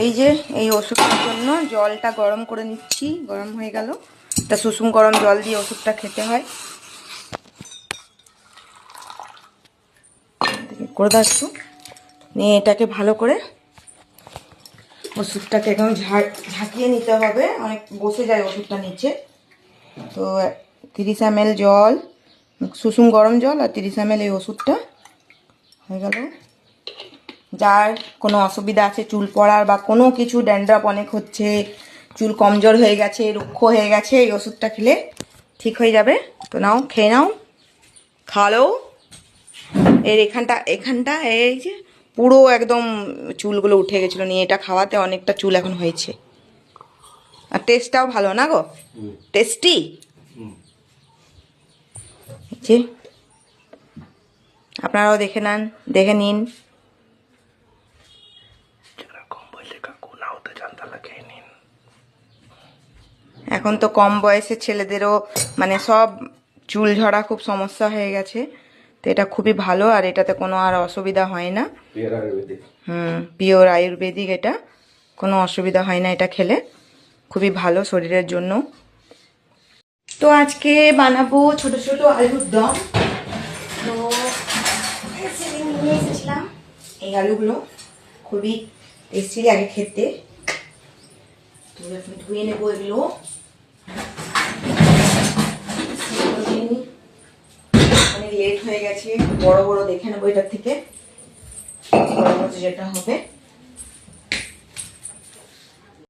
এই যে এই ওষুধটার জন্য জলটা গরম করে নিচ্ছি, গরম হয়ে গেল। এটা সুষুম গরম জল দিয়ে ওষুধটা খেতে হয়। করে দাও একটু, নিয়ে এটাকে ভালো করে ওষুধটাকে একদম ঝাঁকিয়ে নিতে হবে, অনেক বসে যায় ওষুধটা নিচে। তো 30 ml জল, সুষুম গরম জল আর 30 ml এই ওষুধটা হয়ে গেল। যার কোনো অসুবিধা আছে চুল পড়ার বা কোনো কিছু, ড্যান্ড্রাফ অনেক হচ্ছে, চুল কমজোর হয়ে গেছে, রুক্ষ হয়ে গেছে, এই ওষুধটা খেলে ঠিক হয়ে যাবে। তো নাও, খেয়ে নাও, খালো। এর এখানটা এই যে পুরো একদম চুলগুলো উঠে গেছিলো, নিয়ে এটা খাওয়াতে অনেকটা চুল এখন হয়েছে। আর টেস্টটাও ভালো না গো, টেস্টি। যে আপনারাও দেখে নিন। এখন তো কম বয়সের ছেলেদেরও মানে সব চুল ঝরা খুব সমস্যা হয়ে গেছে, তো এটা খুবই ভালো। আর এটাতে কোনো আর অসুবিধা হয় না। পিওর আয়ুর্বেদিক, এটা কোনো অসুবিধা হয় না এটা খেলে, খুবই ভালো শরীরের জন্য। তো আজকে বানাবো ছোট ছোট আলুর দম। তো নিয়ে এসেছিলাম এই আলুগুলো, খুবই টেস্টি লাগে খেতে। তো এখন ধুয়ে নেবো এগুলো। অনেক লেট হয়ে গেছে, বড় বড় দেখে নেবো এটার থেকে, যেটা হবে।